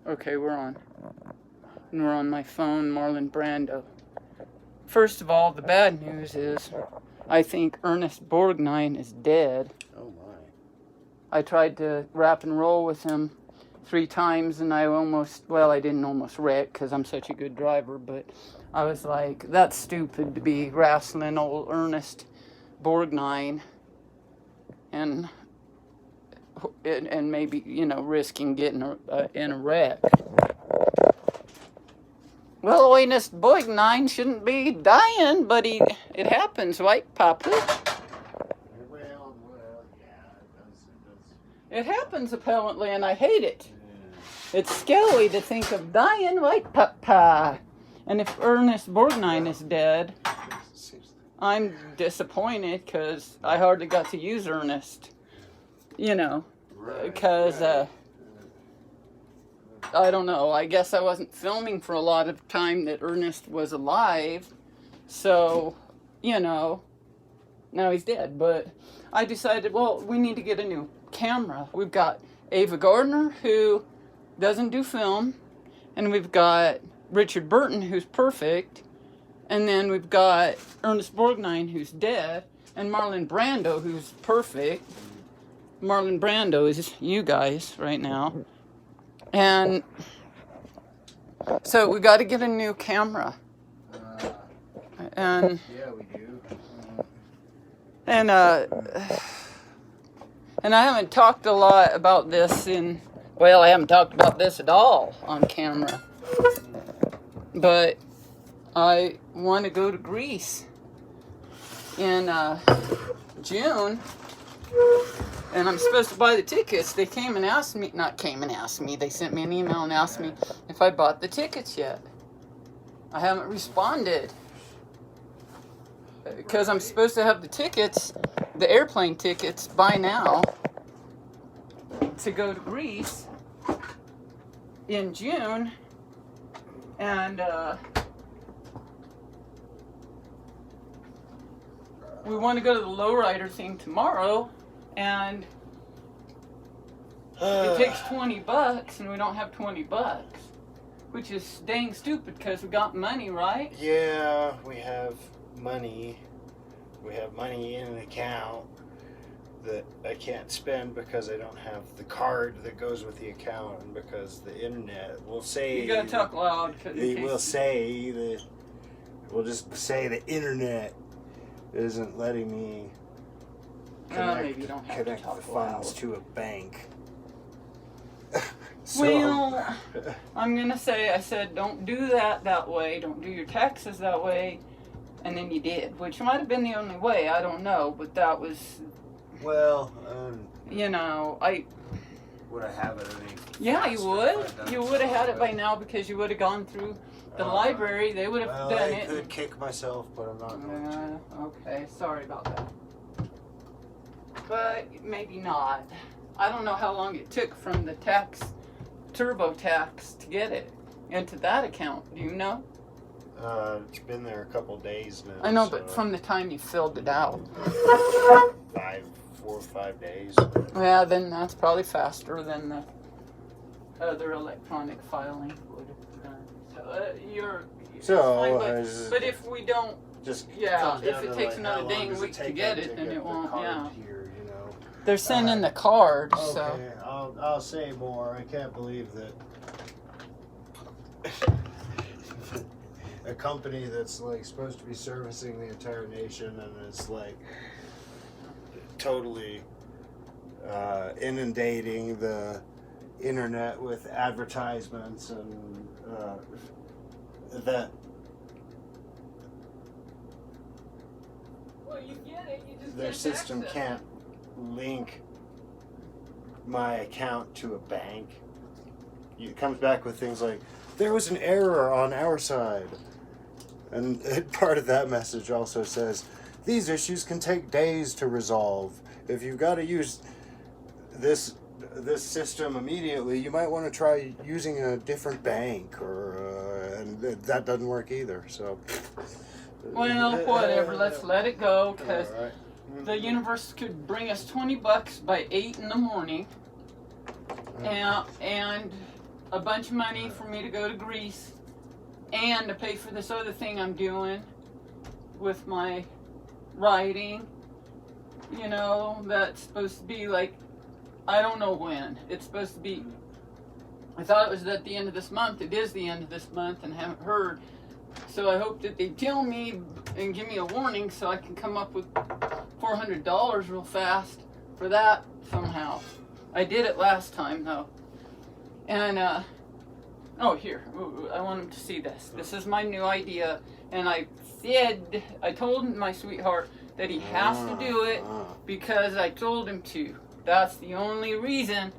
Okay, we're on. And we're on my phone, Marlon Brando. First of all, the bad news is I think Ernest Borgnine is dead. Oh my. I tried to rap and roll with him 3 times and I didn't almost wreck because I'm such a good driver, but I was like, that's stupid to be wrestling old Ernest Borgnine and maybe, risking getting in a wreck. Well, Ernest Borgnine shouldn't be dying, but it happens, right, Papa? Well, yeah, it does. It happens, apparently, and I hate it. Yeah. It's scary to think of dying, right, Papa? And if Ernest Borgnine is dead, I'm disappointed, because I hardly got to use Ernest. Because, I don't know, I guess I wasn't filming for a lot of time that Ernest was alive, so, now he's dead, but I decided, well, we need to get a new camera. We've got Ava Gardner, who doesn't do film, and we've got Richard Burton, who's perfect, and then we've got Ernest Borgnine, who's dead, and Marlon Brando, who's perfect. Marlon Brando is you guys right now. And so we got to get a new camera. And yeah, we do. And I haven't talked a lot about this I haven't talked about this at all on camera. But I want to go to Greece in June. And I'm supposed to buy the tickets. They they sent me an email and asked me if I bought the tickets yet. I haven't responded. Because I'm supposed to have the airplane tickets by now to go to Greece in June. And we want to go to the lowrider thing tomorrow. And it takes $20 and we don't have $20, which is dang stupid because we got money, right? Yeah, we have money. We have money in an account that I can't spend because I don't have the card that goes with the account, and because the internet will say... You gotta talk loud. We'll just say the internet isn't letting me maybe you don't have to talk the funds loud. to a bank. Well, I'm gonna say, I said, don't do that way. Don't do your taxes that way. And then you did, which might have been the only way. I don't know, but that was... Well, would I have it any... Yeah, you would. You would have had it by now because you would have gone through the library. They would have done it. I could kick myself, but I'm not going to. Okay, sorry about that. But maybe not. I don't know how long it took from the TurboTax to get it into that account. Do you know? It's been there a couple days now. I know, but from the time you filled it out. 4 or 5 days. Yeah, then that's probably faster than the other electronic filing would have done. So, but if we don't, if it takes another dang week to get it, then it won't. Yeah. Here, They're sending the card, okay, so. I'll say more. I can't believe that a company that's like supposed to be servicing the entire nation and it's like totally inundating the internet with advertisements and that. Well, you get it. You just their system can't link my account to a bank. It comes back with things like, there was an error on our side. And part of that message also says, these issues can take days to resolve. If you've got to use this system immediately, you might want to try using a different bank, and that doesn't work either. So, well, whatever. Let's let it go, because the universe could bring us $20 by 8 in the morning, and a bunch of money for me to go to Greece and to pay for this other thing I'm doing with my writing. You know, that's supposed to be like, I don't know when. It's supposed to be, I thought it was at the end of this month. It is the end of this month and haven't heard. So I hope that they tell me and give me a warning so I can come up with $400 real fast for that somehow. I did it last time though. And, oh here, I want him to see this. This is my new idea. And I told my sweetheart that he has to do it because I told him to. That's the only reason.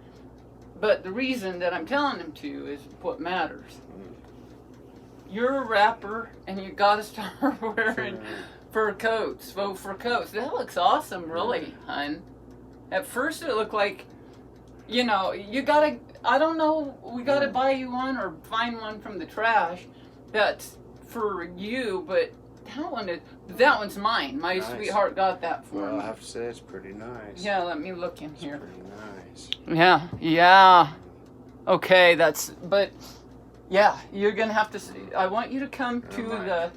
But the reason that I'm telling him to is what matters. You're a rapper and you gotta start wearing fur coats, faux fur coats. That looks awesome, really, hun. At first it looked like, you know, you gotta, I don't know, we gotta buy you one or find one from the trash that's for you, but that one's mine. My sweetheart got that for me. Well, I have to say it's pretty nice. Yeah, let me look in here. It's pretty nice. Yeah. Okay, but yeah, you're gonna have to see. I want you to come to the.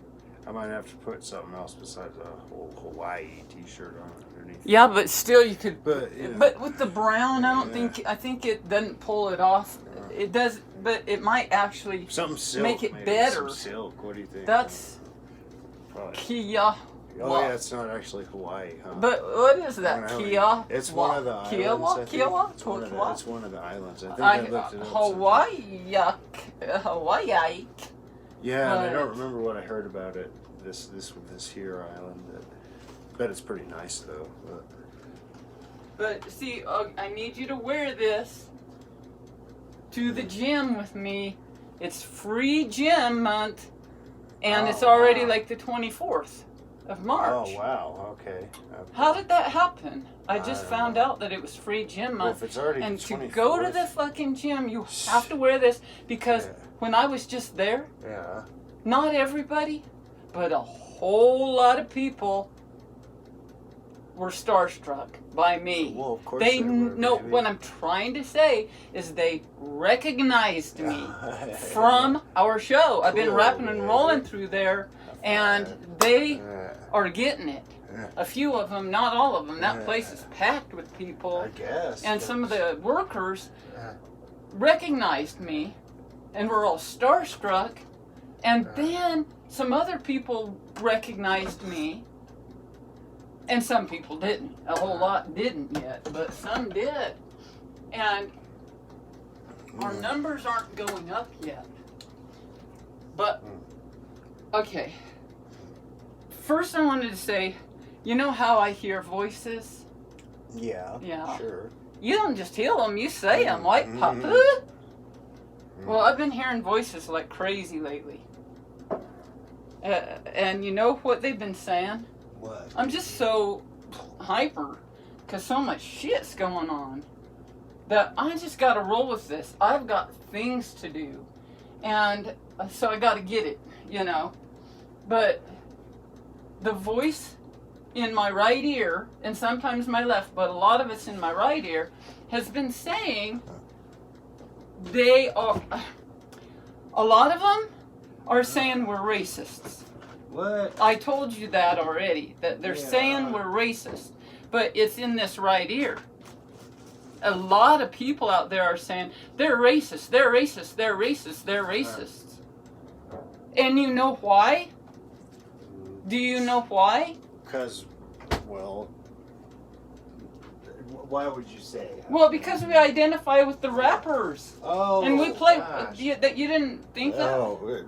I might have to put something else besides a whole Hawaii T-shirt on underneath. Yeah, but still you could. But, you know, but with the brown, I think it doesn't pull it off. It does, but it might actually something silk, make it maybe. better. Some silk. What do you think? That's Kia. Oh yeah, it's not actually Hawaii, huh? But what is that? Kia? It's one of the islands. It's one of the islands. I think I looked it up. Hawaii. Yeah, and I don't remember what I heard about it. This here island. Bet it's pretty nice though. But see, I need you to wear this to the gym with me. It's free gym month, and it's already like the 24th of March. Oh wow! Okay. How did that happen? I just found out that it was free gym month. Well, if it's already and the to 24th, go to the fucking gym, you have to wear this because when I was just there, not everybody, but a whole lot of people were starstruck by me. Well, of course they were, know baby. what I'm trying to say is they recognized me from our show. I've been rapping and rolling through there, and they are getting it. A few of them, not all of them. That place is packed with people. I guess. And some of the workers recognized me and were all starstruck. And then some other people recognized me. And some people didn't. A whole lot didn't yet, but some did. And our numbers aren't going up yet. But, okay. First I wanted to say, you know how I hear voices? Yeah. Sure. You don't just hear them, you say them. Like, Papa? Well, I've been hearing voices like crazy lately. And you know what they've been saying? What? I'm just so hyper because so much shit's going on that I just got to roll with this. I've got things to do. And so I got to get it, you know. But the voice in my right ear, and sometimes my left, but a lot of it's in my right ear, has been saying they are, a lot of them are saying we're racists. What? I told you that already, that they're saying we're racist, but it's in this right ear. A lot of people out there are saying they're racist, they're racist, they're racist, they're racists. And you know why? Do you know why? Because, well, why would you say? Well, because we identify with the rappers. Oh, and we play. gosh. You didn't think that? Oh,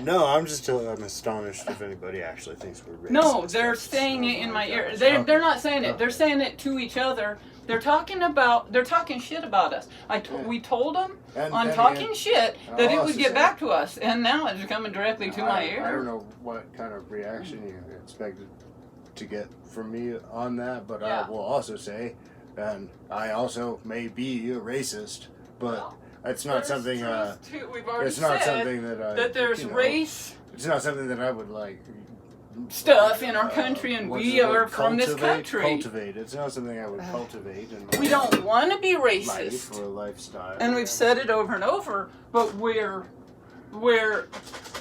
no, I'm astonished if anybody actually thinks we're racist. No, they're saying it in my ear. They're not saying it. They're saying it to each other. They're talking shit about us. We told them on talking shit that it would get back to us, and now it's coming directly to my ear. I don't know what kind of reaction you expected to get from me on that, but I will also say, and I also may be a racist, but it's not something. We've already it's not said something that there's race. It's not something that I would like stuff in our country, and we are from this country. Cultivate. It's not something I would cultivate. We don't want to be racist. Life or lifestyle. And we've said it over and over, but we're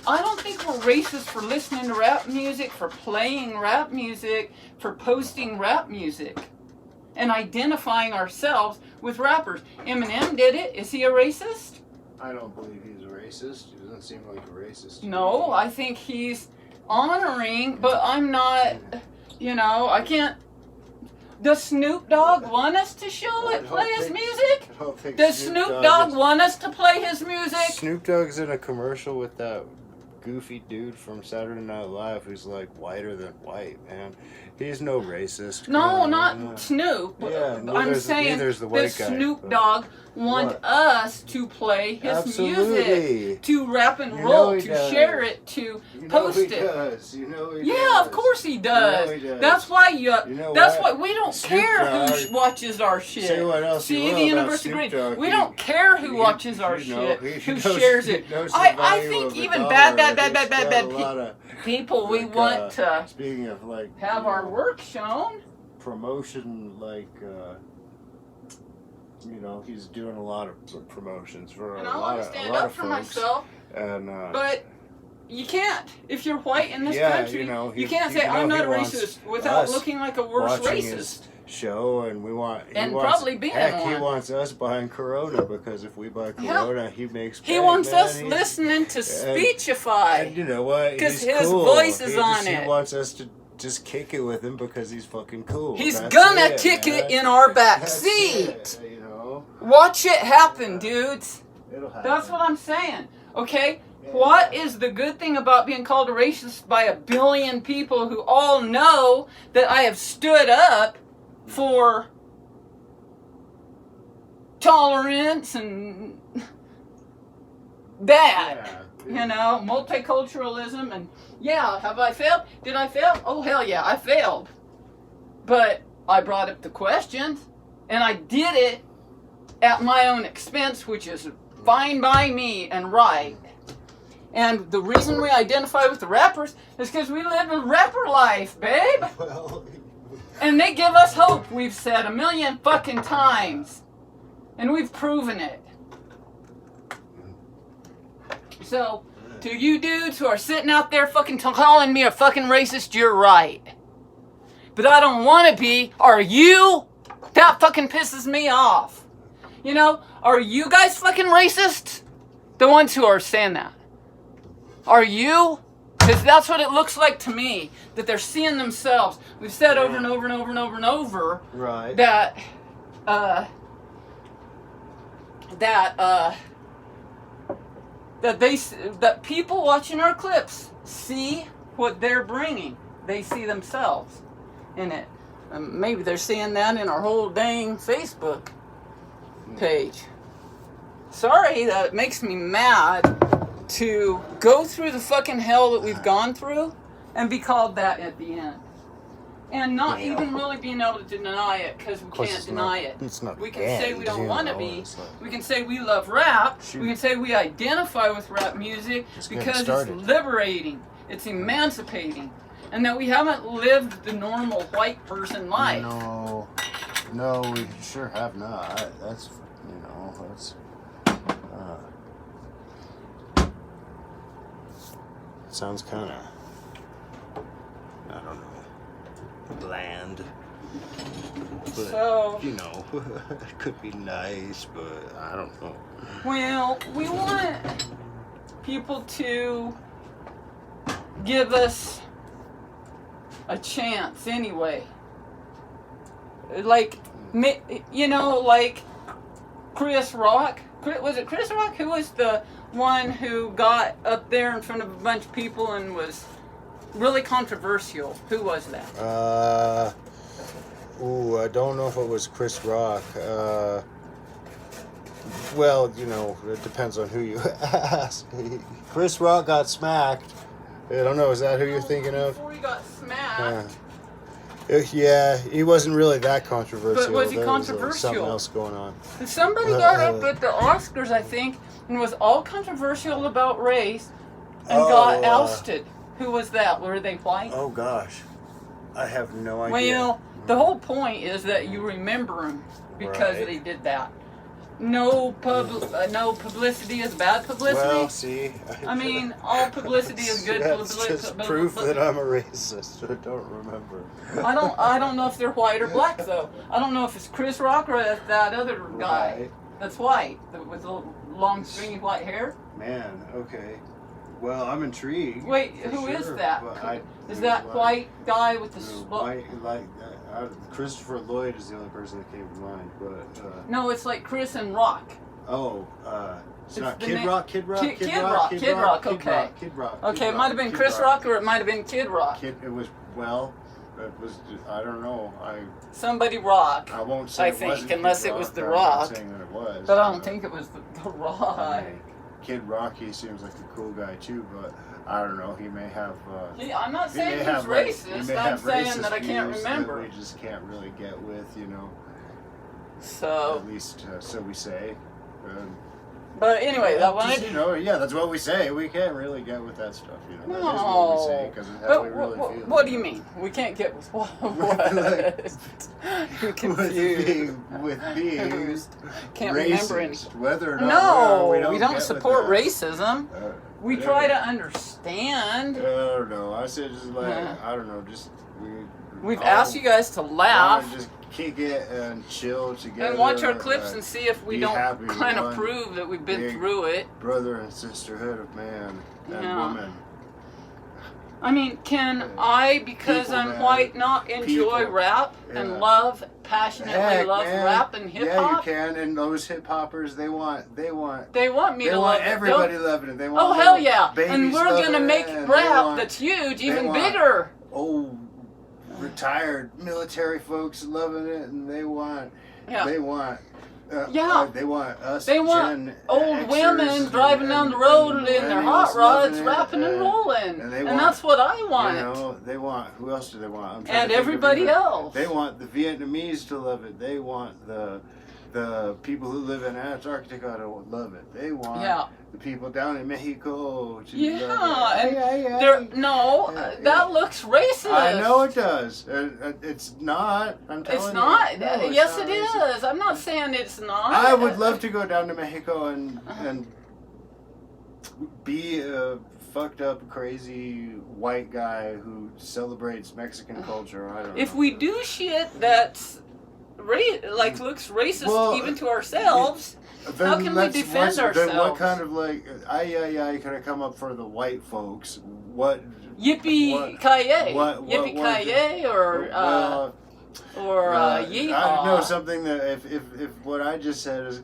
I don't think we're racist for listening to rap music, for playing rap music, for posting rap music, and identifying ourselves with rappers. Eminem did it. Is he a racist? I don't believe he's a racist. He doesn't seem like a racist. No, I think he's honoring, but I'm not, I can't. Does Snoop Dogg want us to play his music? I don't think Does Snoop Dogg want us to play his music? Snoop Dogg's in a commercial with that goofy dude from Saturday Night Live who's like whiter than white, man. He's no racist. No, not Snoop. Yeah, I'm saying the white that guy, Snoop Dogg want us to play his music, to rap and roll, to share it, to post it. Does. Yeah, of course he does. That's why that's why we don't care who watches our shit. Say what else See, you the will University about of Snoop Green. Dogg. We don't care who watches our shit, who shares it. I think even bad people, we want to speaking of have our work shown. Promotion, he's doing a lot of promotions for and a I lot want of to stand a lot up of for folks. myself, And but you can't. If you're white in this country, you can't say I'm not a racist without looking like a worse racist. Show and probably being one. He wants us buying Corona because if we buy Corona, he makes. He wants us listening to Speechify. And you know what? Because his voice is on it. He wants us to just kick it with him because he's fucking cool. He's gonna kick it in our back seat. Watch it happen, dudes. It'll happen. That's what I'm saying. Okay? Yeah. What is the good thing about being called a racist by 1 billion people who all know that I have stood up for tolerance and that? Yeah. Multiculturalism, and have I failed? Did I fail? Oh, hell yeah, I failed. But I brought up the questions, and I did it at my own expense, which is fine by me and right. And the reason we identify with the rappers is because we live a rapper life, babe. And they give us hope, we've said 1 million fucking times. And we've proven it. So, to you dudes who are sitting out there fucking calling me a fucking racist, you're right. But I don't want to be. Are you? That fucking pisses me off. Are you guys fucking racist? The ones who are saying that. Are you? Because that's what it looks like to me. That they're seeing themselves. We've said over and over and over and over and over. Right. That people watching our clips see what they're bringing. They see themselves in it. Maybe they're seeing that in our whole dang Facebook page. Sorry that it makes me mad to go through the fucking hell that we've gone through and be called that at the end. And not even really being able to deny it, because we can't deny it. It's not. We can say we don't want to be. We can say we love rap. We can say we identify with rap music because it's liberating. It's emancipating. And that we haven't lived the normal white person life. No, we sure have not. That's, sounds kind of, I don't know, bland. But, it could be nice, but I don't know. Well, we want people to give us a chance anyway. Like Chris Rock. Was it Chris Rock? Who was the one who got up there in front of a bunch of people and was really controversial? Who was that? I don't know if it was Chris Rock. Well, it depends on who you ask. Chris Rock got smacked. I don't know, is that who you're thinking of? Before he got smacked. Yeah, he wasn't really that controversial. But was he controversial? Was something else going on. Somebody got up at the Oscars, I think, and was all controversial about race and got ousted. Who was that? Were they white? Oh gosh, I have no idea. Well, you know, the whole point is that you remember them because Right. they did that. No publicity is bad publicity. Well, see, I mean, all publicity is good That's publicity. just proof that I'm a racist. I don't remember. I don't know if they're white or black though. I don't know if it's Chris Rock or if that other guy Right. that's white with the long stringy white hair. Man, okay. Well, I'm intrigued. Wait, for who is sure, that? but Is that white guy with the white, like Christopher Lloyd is the only person that came to mind, but No, it's like Chris and Rock. It's not the Kid name- Rock. Kid Rock, okay. Kid Rock. Okay, it might have been Chris Rock or it might have been Kid Rock. It was I don't know. Somebody Rock. I won't say I it think, wasn't Kid unless it Rock, was The I'm Rock. not saying that it was. But I don't think it was the Rock. I mean, Kid Rock, he seems like a cool guy too, but I don't know. He may have. I'm not he saying may he's have, like, he racist. may I'm have saying racist that I can't views remember. That we just can't really get with, you know. So, At least so we say. but anyway, that one. Just, you know, yeah, that's what we say. We can't really get with that stuff, you know. That is what No. we say because it's how But we really feel. what do you mean? We can't get with what? You're confused. with being Can't racist, remember any. whether or not No, we we don't, don't get support with that. racism. We Yeah. try to understand. I don't know. I said just like Yeah. I don't know. Just We've asked you guys to laugh Just kick it and chill together. and watch our clips and see if we be don't happy, kind of one prove that we've been big through it. brother and sisterhood of man and Yeah. woman. I mean, can I, because People, I'm man. white, not enjoy People. rap Yeah. and passionately Heck, love man. rap and hip Yeah, you hop? can. And those hip hoppers, they want They want me they to want love everybody it. loving it. They want Oh, hell little yeah. And babies we're going to loving make it, and rap want that's huge, they even want- bigger. old retired military folks loving it, and they want Yeah. they want Yeah. they want us. They want Gen old Xers women driving down the road in their hot millennials rods, loving it, rapping and rolling. and they And want- that's what I want. You know, they want. Who else do they want? I'm trying And to think of everybody even- else. They want the Vietnamese to love it. They want the people who live in Antarctica to love it. They want Yeah. the people down in Mexico to Yeah, love it. and that looks racist. I know it does. It's not. I'm telling It's you. not. No, it's Yes, not it racist. is. I'm not saying it's not. I would love to go down to Mexico and be a fucked up, crazy white guy who celebrates Mexican culture. I don't know. If we do shit that's looks racist Well, even to ourselves, Then how can we let's- defend Then what ourselves? kind of like, kind of come up for the white folks? What? yippee ki what- yippee what- ki or well, yeehaw. I know something that if what I just said is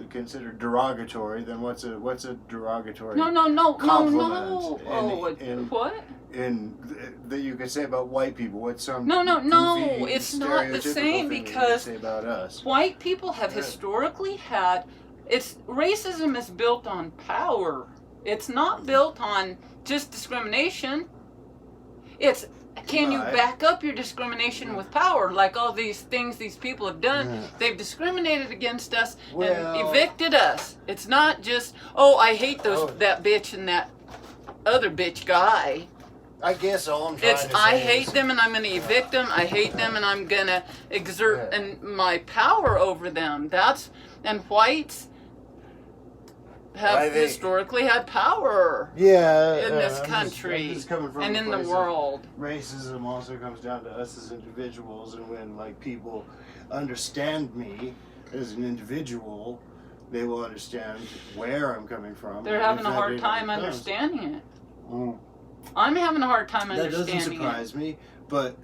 considered derogatory, then what's a derogatory? No. compliment Oh, in- what? That you could say about white people. What's some No, goofy, it's not the stereotypical same thing that you could because say about us. white people have Yeah. historically had. Racism is built on power. It's not built on just discrimination. It's can you Right. back up your discrimination with power? Like all these things these people have done, Yeah. they've discriminated against us Well- and evicted us. It's not just I hate that bitch and that other bitch guy. I guess all I'm trying It's to say I is, hate them and I'm going to evict them. I hate them and I'm going to exert Yeah. my power over them. And whites have I think- historically had power Yeah, in this I'm country just coming from and a in the place of world. Racism also comes down to us as individuals, and when like people understand me as an individual, they will understand where I'm coming from. They're and having if a that hard didn't time come- understanding it. Mm. I'm having a hard time That understanding doesn't surprise me, but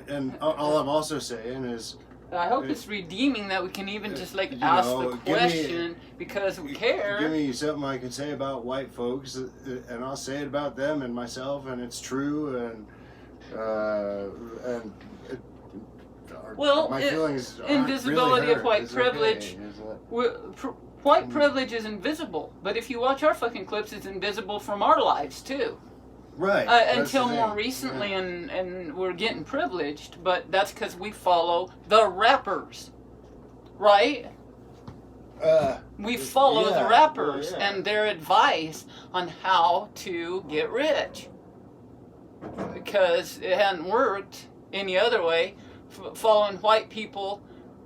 and all I'm also saying is, it. I hope it's redeeming that we can even just you ask know, the give me- question because we care. give me something I can say about white folks, and I'll say it about them and myself, and it's true, and Well, my feelings aren't invisibility really of hurt. white It's privilege. okay. It's like- White privilege is invisible, but if you watch our fucking clips, it's invisible from our lives too. right. That's Until the more thing. recently, Yeah. and we're getting privileged, but that's because we follow the rappers, right? We follow yeah, the rappers well, yeah. and their advice on how to get rich. because it hadn't worked any other way. Following white people,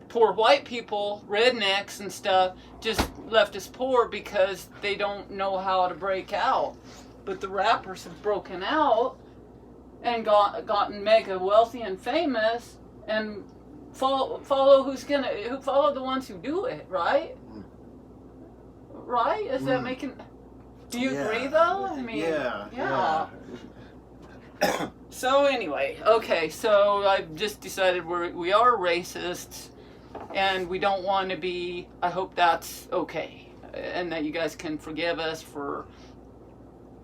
poor white people, rednecks and stuff, just left us poor because they don't know how to break out. But the rappers have broken out and gotten mega wealthy and famous, and follow the ones who do it, right? Right? Is that making? Do you agree though? I mean, yeah. So anyway, okay. So I've just decided we are racists, and we don't want to be. I hope that's okay, and that you guys can forgive us for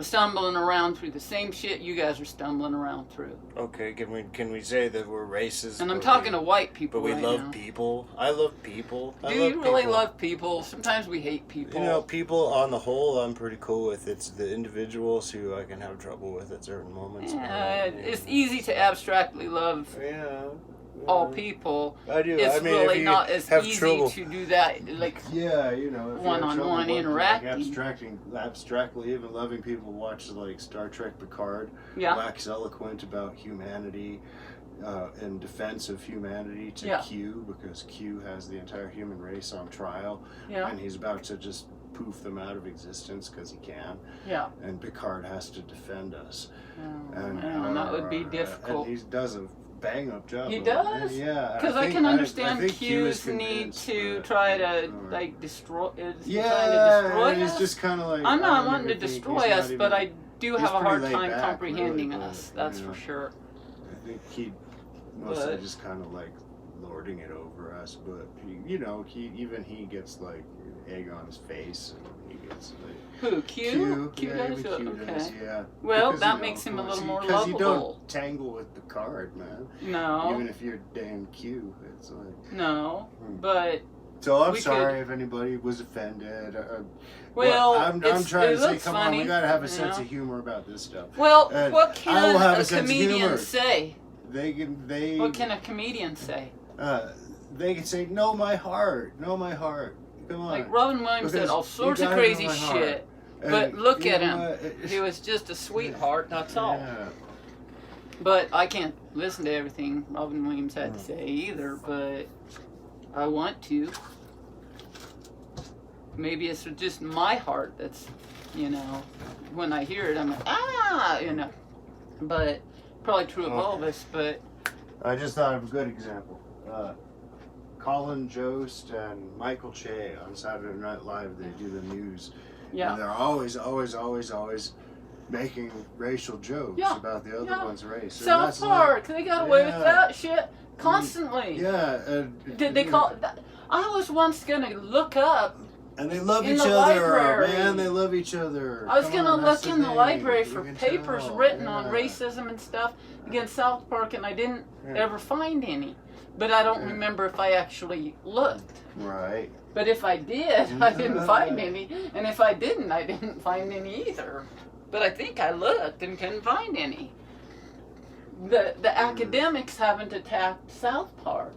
stumbling around through the same shit you guys are stumbling around through. Okay, can we say that we're racist? And I'm talking to white people. But we right love now. people. I love people. Do you really love people? Sometimes we hate people. You know, people on the whole, I'm pretty cool with. It's the individuals who I can have trouble with at certain moments. Yeah, it's easy to abstractly love all people. I do. It's I mean, really not as easy trouble. to do that, like one-on-one interacting. Abstractly, even loving people watch like Star Trek Picard. Yeah. Wax eloquent about humanity, in defense of humanity to Q, because Q has the entire human race on trial, and he's about to just poof them out of existence because he can. Yeah. And Picard has to defend us. And that would be difficult. And he does a bang up job. He does? Yeah. Because I can understand Q's need to try to like destroy. Trying to destroy he's us. just kind of like. I'm not wanting to destroy us, but I do have a hard time comprehending really, us. That's for sure. I think he mostly just kind of like lording it over us, but he gets like egg on his face, and he gets like. Who? Q? Q does? Does, yeah. Well, because, that makes him a little more lovable. Because you don't tangle with Picard, man. No. Even if you're damn Q, it's like. No, but. So I'm sorry if anybody was offended. Well, I'm trying to say, come funny, on, we gotta have a sense of humor about this stuff. Well, and what can a comedian humor. say? They. What can a comedian say? They can say, "Know my heart, know my heart." Come on. Like Robin Williams said all sorts of crazy shit, but look at him. He was just a sweetheart. That's all. But I can't listen to everything Robin Williams had to say either. But I want to. Maybe it's just my heart that's, when I hear it, I'm like, But probably true of all of us. But I just thought of a good example. Colin Jost and Michael Che on Saturday Night Live, they do the news. Yeah. And they're always making racial jokes about the other one's race. South Park, they got away with that shit constantly. Yeah. Did they call that? I was once going to look up. And they love each other, library. Man. They love each other. I was going to look in the library for papers written on racism and stuff against South Park, and I didn't ever find any. But I don't remember if I actually looked. Right. But if I did, I didn't find any. And if I didn't, I didn't find any either. But I think I looked and couldn't find any. The academics haven't attacked South Park.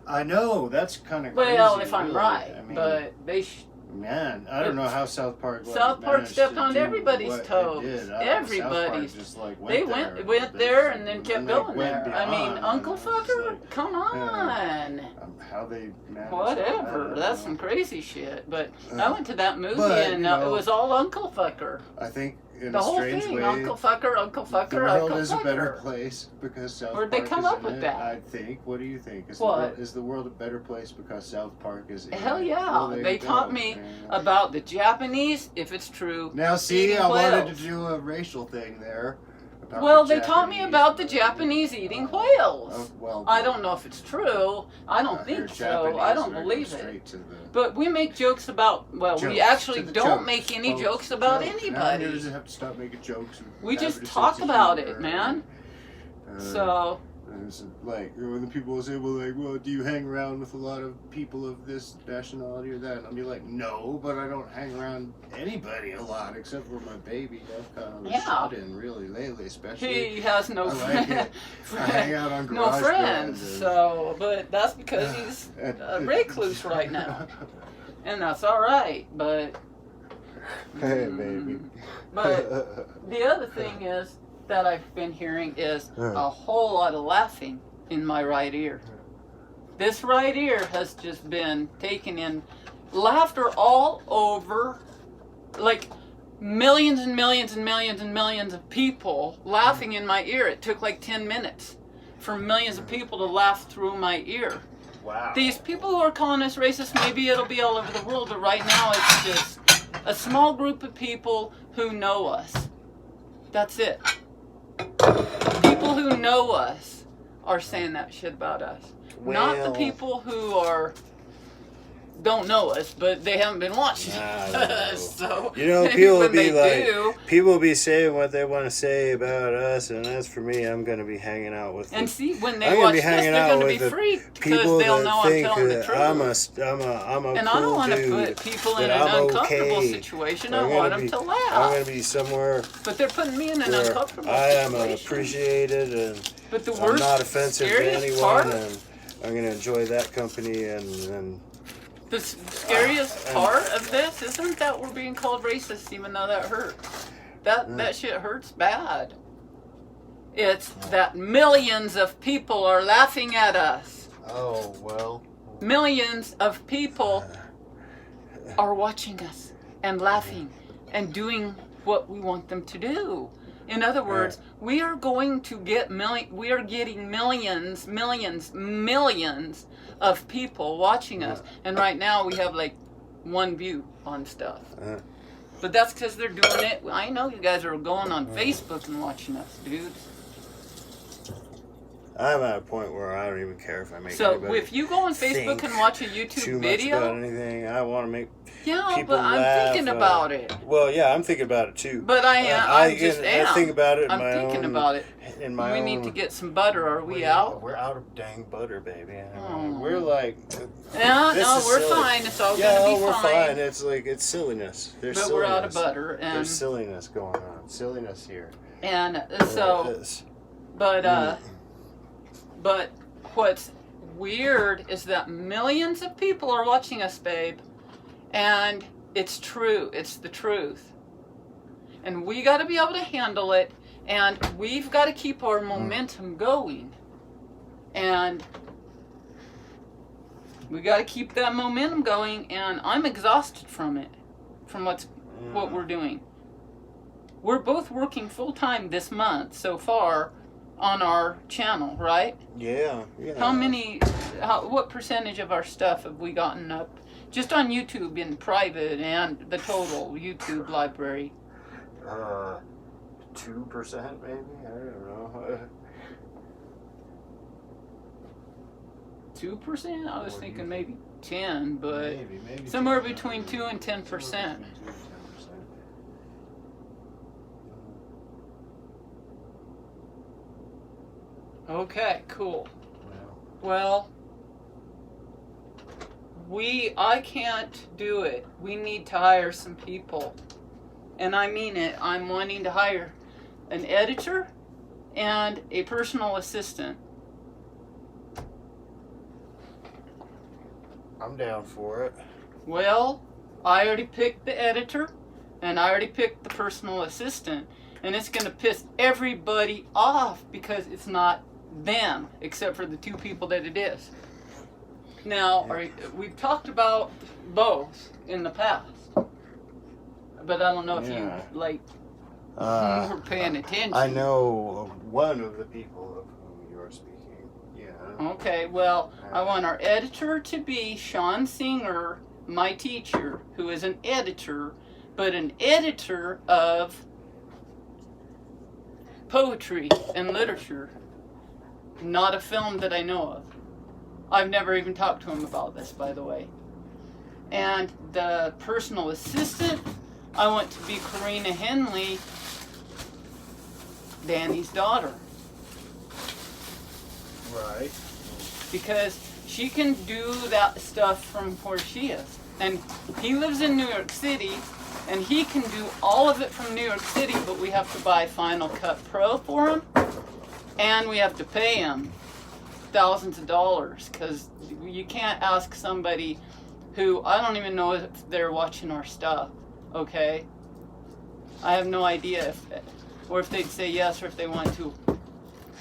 I know. That's kind of crazy. Well, if I'm really. right. I mean, but they... Man, I don't know how South Park. South Park stepped on everybody's toes. Everybody's. Just like went there and then kept going there. I mean, Uncle Fucker, come on. How they managed. Whatever. That's some crazy shit. But I went to that movie and it was all Uncle Fucker. I think in the a whole strange thing, way, Uncle Fucker, Uncle Fucker, the world Uncle is Fucker. a better place because South Where'd Park they come is up in with it. that? I think. What do you think? What? Is the world a better place because South Park is in Hell it? yeah. Well, they taught me about the Japanese, if it's true. Now see, eating I whales. wanted to do a racial thing there. Well, they taught me about the Japanese eating whales. Well, I don't know if it's true. I don't think so. I don't believe it. But we make jokes about, we actually don't make any jokes about anybody. Now you have to stop making jokes. We just talk about it, man. So... It's like when the people say, well, do you hang around with a lot of people of this nationality or that? And I'll be like, no, but I don't hang around anybody a lot except for my baby. I've kind of shut-in really lately, especially. He has no friends. I hang out on no friends. So, but that's because he's a recluse right now, and that's all right. But hey, baby. But the other thing is, that I've been hearing is a whole lot of laughing in my right ear. This right ear has just been taken in laughter all over, like millions and millions and millions and millions of people laughing in my ear. It took like 10 minutes for millions of people to laugh through my ear. Wow. These people who are calling us racist, maybe it'll be all over the world, but right now it's just a small group of people who know us. That's it. People who know us are saying that shit about us. Not the people who don't know us, but they haven't been watching us. So people will be like, people will be saying what they want to say about us, and as for me, I'm going to be hanging out with. And see, when they watch this, they're going to be freaked because they'll know I'm telling the truth. I'm a and cool I don't want to dude, put people in an uncomfortable situation. I want them to laugh. I'm going to be somewhere. But they're putting me in an uncomfortable I am situation. Appreciated, and but the I'm worst, not offensive to anyone, part, and I'm going to enjoy that company and. The scariest part of this isn't that we're being called racist, even though that hurts. That shit hurts bad. It's that millions of people are laughing at us. Oh, well. Millions of people are watching us and laughing and doing what we want them to do. In other words, we are going to get we are getting millions of people watching us, and right now we have like 1 view on stuff. But that's because they're doing it. I know you guys are going on Facebook and watching us, dudes. I'm at a point where I don't even care if I make. So if you go on Facebook and watch a YouTube video, much about anything, I want to make. Yeah, people but I'm laugh, thinking about it. Well, yeah, I'm thinking about it too. But I am. I think about it. I'm thinking about it. We need to get some butter. Are we out? We're out of dang butter, baby. We're like. Yeah, no, we're fine. It's all gonna be fine. Yeah, we're fine. It's like it's silliness. There's but silliness. We're out of butter, and there's silliness going on. Silliness here. And so, but what's weird is that millions of people are watching us, babe, and it's true. It's the truth, and we got to be able to handle it, and we've got to keep our momentum going, and we got to keep that momentum going. And I'm exhausted from it, from what we're doing. We're both working full time this month so far on our channel, right? Yeah. What percentage of our stuff have we gotten up just on YouTube in private and the total YouTube library? 2% maybe? I don't know. 2%? I was thinking maybe 10, but maybe somewhere between 2 and 10%. Okay, cool. Well, I can't do it. We need to hire some people. And I mean it. I'm wanting to hire an editor and a personal assistant. I'm down for it. Well, I already picked the editor and I already picked the personal assistant. And it's going to piss everybody off because it's not them, except for the 2 people that it is. Now, we've talked about both in the past, but I don't know if you were paying attention. I know one of the people of whom you are speaking. Yeah. Okay, well, I want our editor to be Sean Singer, my teacher, who is an editor, but an editor of poetry and literature. Not a film that I know of. I've never even talked to him about this, by the way. And the personal assistant, I want to be Karina Henley, Danny's daughter. Right. Because she can do that stuff from where she is. And he lives in New York City, and he can do all of it from New York City, but we have to buy Final Cut Pro for him. And we have to pay him thousands of dollars because you can't ask somebody who I don't even know if they're watching our stuff. Okay, I have no idea if or if they'd say yes, or if they want to,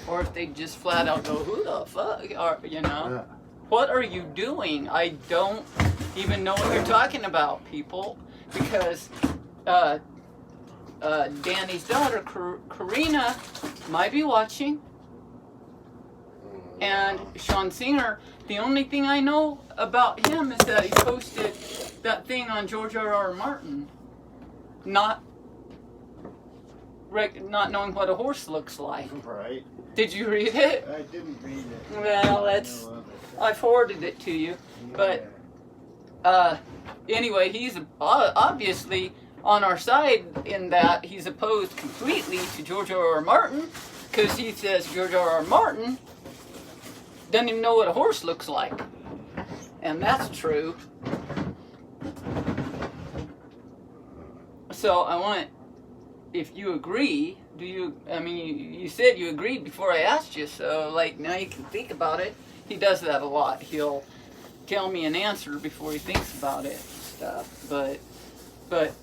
or if they'd just flat out go, who the fuck are, you know? Yeah. What are you doing? I don't even know what you're talking about, people, because Danny's daughter, Karina, might be watching, and Sean Singer, the only thing I know about him is that he posted that thing on George R.R. Martin, not knowing what a horse looks like. Right. Did you read it? I didn't read it. Well, I forwarded it to you, but anyway, he's obviously on our side in that he's opposed completely to George R.R. Martin, because he says George R.R. Martin doesn't even know what a horse looks like, and that's true. So I want, if you agree, do you? I mean, you said you agreed before I asked you, so like now you can think about it. He does that a lot. He'll tell me an answer before he thinks about it and stuff. But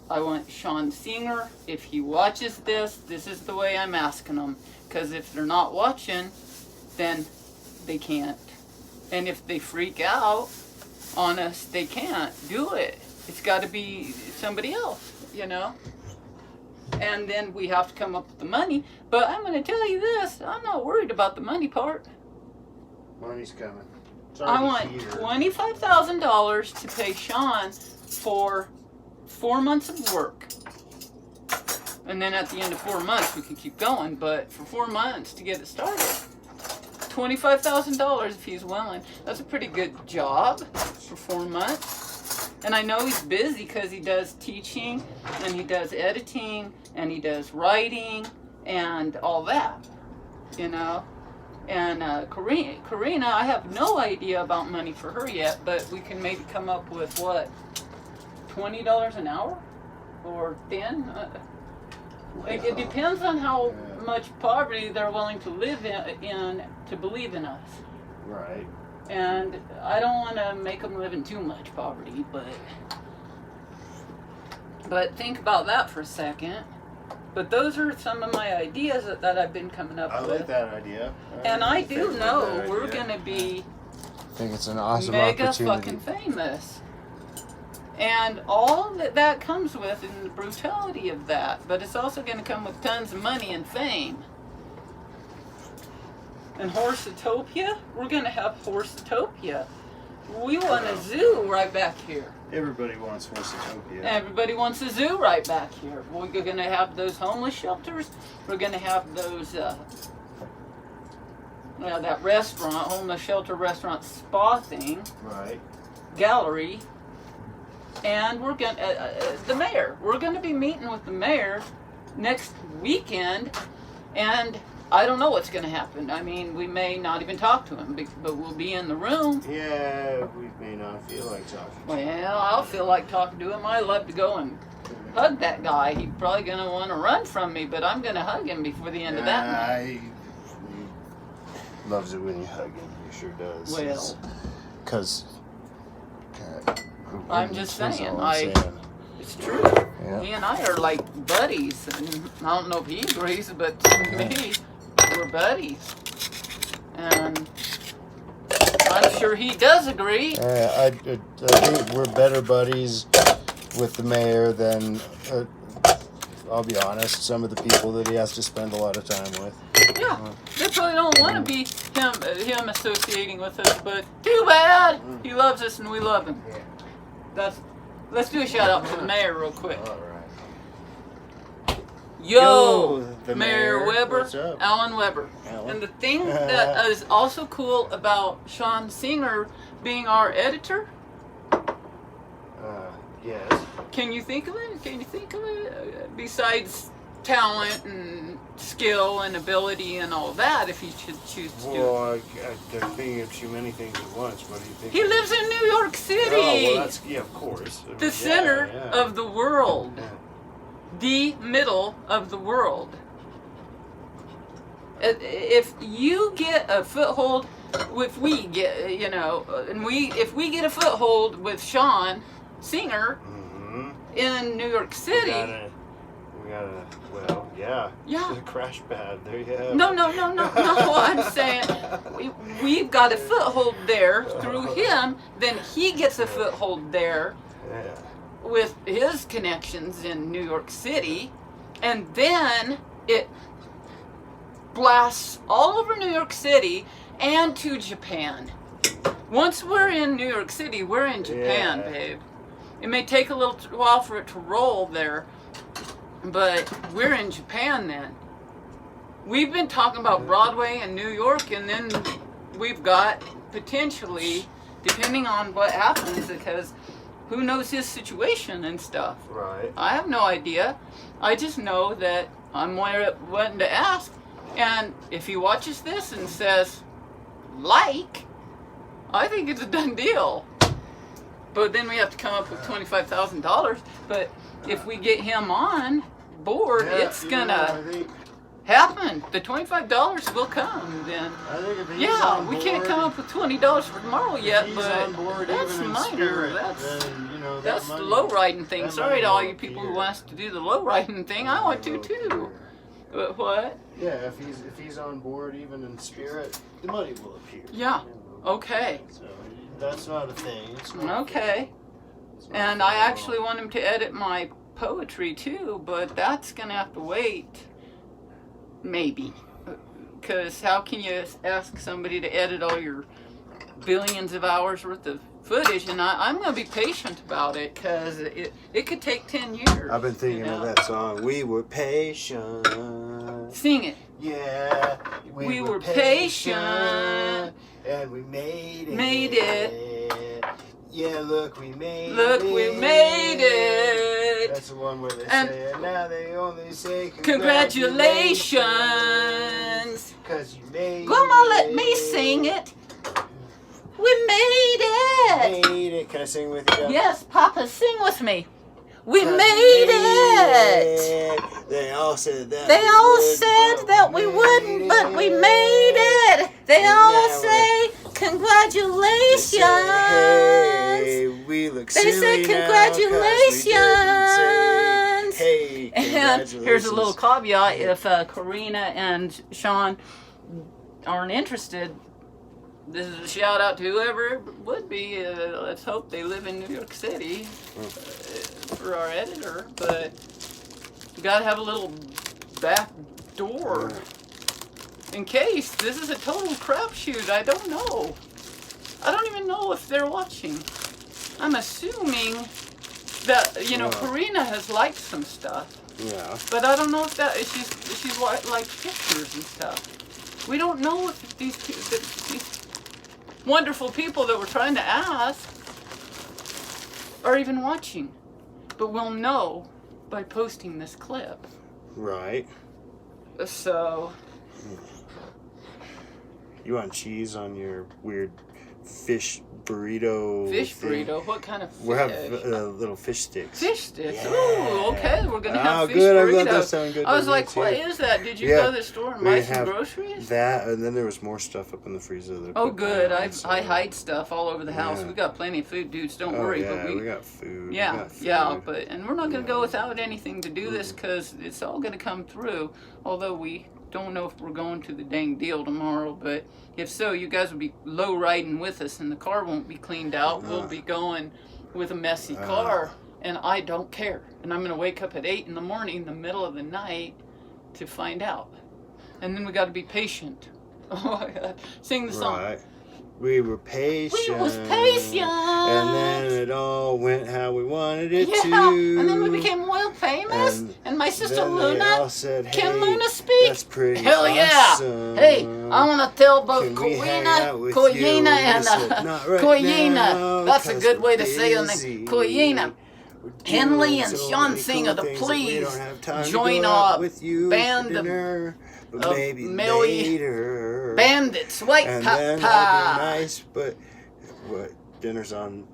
I want Sean Singer, if he watches this, this is the way I'm asking him. Because if they're not watching, then they can't. And if they freak out on us, they can't do it. It's got to be somebody else, you know? And then we have to come up with the money. But I'm going to tell you this, I'm not worried about the money part. Money's coming. I want $25,000 to pay Sean for 4 months of work. And then at the end of 4 months, we can keep going. But for 4 months to get it started, $25,000 if he's willing. That's a pretty good job for 4 months. And I know he's busy because he does teaching, and he does editing, and he does writing, and all that, you know. And Karina, I have no idea about money for her yet, but we can maybe come up with, what, $20 an hour? Or 10? It depends on how much poverty they're willing to live in to believe in us. Right. And I don't want to make them live in too much poverty, but think about that for a second. But those are some of my ideas that I've been coming up with. I like that idea. And I do know we're going to be I think it's an awesome mega opportunity. fucking famous. And all that comes with and the brutality of that. But it's also going to come with tons of money and fame. And Horsetopia, we're going to have Horsetopia. We want a zoo right back here. Everybody wants Horsetopia. Everybody wants a zoo right back here. We're going to have those homeless shelters. We're going to have those, that restaurant, homeless shelter restaurant spa thing. Right. Gallery. And we're going to, the mayor. We're going to be meeting with the mayor next weekend. And I don't know what's going to happen. I mean, we may not even talk to him, but we'll be in the room. Yeah, we may not feel like talking. Well, I'll feel like talking to him. I love to go and hug that guy. He's probably going to want to run from me, but I'm going to hug him before the end of that night. He loves it when you hug him. He sure does. Well, because I'm just saying. It's true. Yeah. He and I are like buddies. And I don't know if he agrees, but to me, we're buddies. And I'm sure he does agree. I think we're better buddies with the mayor than, I'll be honest, some of the people that he has to spend a lot of time with. Yeah, they probably don't want to be him associating with us, but too bad. He loves us and we love him. Let's do a shout out to the mayor real quick. All right. Yo, the Mayor Weber, what's up? Alan Weber. Alan. And the thing that is also cool about Sean Singer being our editor, Yes. can you think of it? Besides talent and skill and ability and all that, if he should choose to do it. Well, they're thinking of too many things at once. What do you think? He lives in New York City. Oh, well, that's, of course. The center of the world. Yeah. The middle of the world. If you get a foothold, if we get a foothold with Sean Singer in New York City, We gotta, well, Yeah. Yeah. The crash pad. There you have No, it. no. I'm saying we've got a foothold there through him. Then he gets a foothold there Yeah. with his connections in New York City, and then it blasts all over New York City and to Japan. Once we're in New York City, we're in Japan, babe. It may take a little while for it to roll there, but we're in Japan then. We've been talking about Broadway and New York, and then we've got potentially, depending on what happens, because who knows his situation and stuff. Right. I have no idea. I just know that I'm wanting to ask, and if he watches this and says, I think it's a done deal. But then we have to come up with $25,000. But if we get him on board, it's gonna happen. The $25 will come then. I think if he's Yeah, on we board, can't come up with $20 for tomorrow yet, he's but on board that's even in minor. spirit, That's then, you know, that's that the money- low riding thing. that Sorry money to all will you people appear. who wants to do the low riding thing. I want to too. But what? Yeah, if he's on board even in spirit, the money will appear. Yeah. You know? Okay. So that's not a thing. It's not Okay. It's not And a I thing at all. actually want him to edit my poetry too, but that's gonna have to wait. Maybe. Because how can you ask somebody to edit all your billions of hours worth of footage? And I'm going to be patient about it, because it could take 10 years. I've been thinking of that song. We were patient. Sing it. Yeah. We were patient. And we made it. Made it. Yeah, look, we made it. Look, we made it. That's the one where they And say, and now they only say congratulations. Because you made Grandma, it. let me sing it. We made it. Made it. Can I sing with you? Yes, Papa, sing with me. We 'Cause made it. They all said that. They all said that we wouldn't, but we made it. They all now say congratulations. Hey, we look They silly say now 'cause we didn't say, congratulations. hey, And congratulations. here's a little caveat: if Karina and Sean aren't interested, this is a shout out to whoever it would be. Let's hope they live in New York City for our editor. But you gotta have a little back door in case this is a total crapshoot. I don't know. I don't even know if they're watching. I'm assuming that Karina has liked some stuff. Yeah. But I don't know if she's like pictures and stuff. We don't know if these wonderful people that we're trying to ask are even watching. But we'll know by posting this clip. Right. So. You want cheese on your weird fish burrito? Fish thing? burrito? What kind of fish? We'll have little fish sticks. Fish sticks? Yeah. Ooh, okay. We're going to have fish good. burritos. I'm glad that sounded good. I was to me, like, too. what is that? Did you Yeah. go to the store and We buy some have groceries? That, and then there was more stuff up in the freezer. That I Oh, put good. down, so- I hide stuff all over the house. Yeah. We got plenty of food, dudes. Don't Oh, worry. yeah, But we got food. yeah, we got food. and we're not going to go without anything to do this, because it's all going to come through. Although we don't know if we're going to the dang deal tomorrow, but if so, you guys will be low riding with us, and the car won't be cleaned out. We'll be going with a messy car, and I don't care. And I'm going to wake up at 8 in the morning, in the middle of the night, to find out. And then we got to be patient. Oh my God! Sing the song. Right. We were patient. We was patient. And then it all went how we wanted it Yeah, to. and then we became world famous. And my sister then they Luna, all said, hey, can Luna speak? That's pretty Hell awesome. yeah! Hey, I want to tell both Can we hang Koyina, out with you? and I said, "Not right Koyina. now, That's a 'cause good we're way to say her busy. name. Koyina. We're Henley doing and so Sean many Singer cool to things that we please don't have time to join go out a with you band for dinner, but of maybe Millie later. bandits, white And then that'd be papa. nice, but what? Dinner's on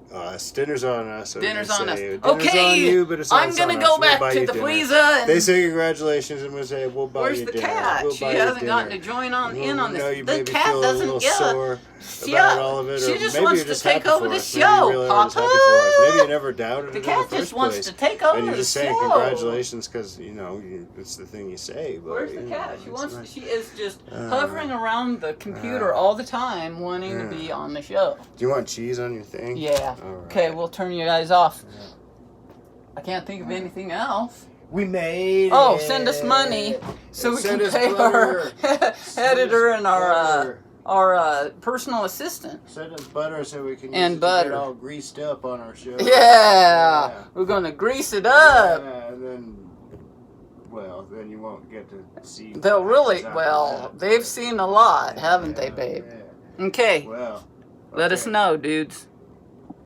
Dinner's on us. Dinner's on us. Dinner's Okay, on you, but it's I'm on gonna us. go We'll back buy to you the dinner. freezer. And They say congratulations, and we'll say we'll buy where's you the dinner. cat? We'll She buy you hasn't dinner. gotten to join on in on No, this. you The maybe cat feel a doesn't. little Yeah. sore Yeah. about all of it, She or just maybe wants you're to just take happy over for the us. Maybe you show, really are just Papa. happy for us. Maybe you never doubted The it in cat the just first wants place. to take over And you're the just saying show. congratulations because it's the thing you say. But, Where's the you cat? know, She it's wants. nice. She is just hovering around the computer all the time, wanting to be on the show. Do you want cheese on your thing? Yeah. All right. Okay, we'll turn you guys off. Yeah. I can't think of anything else. We made it. Oh, send us money so we Send can us pay butter. our Send editor us and butter. our personal assistant. Send us butter so we can And use it butter. to get all greased up on our show. Yeah, we're gonna grease it up. Yeah, and then, well, then you won't get to see. They'll what really, happens well, after that. they've seen a lot, haven't they, Yeah, babe? yeah. Okay, Well, let us okay. know, dudes.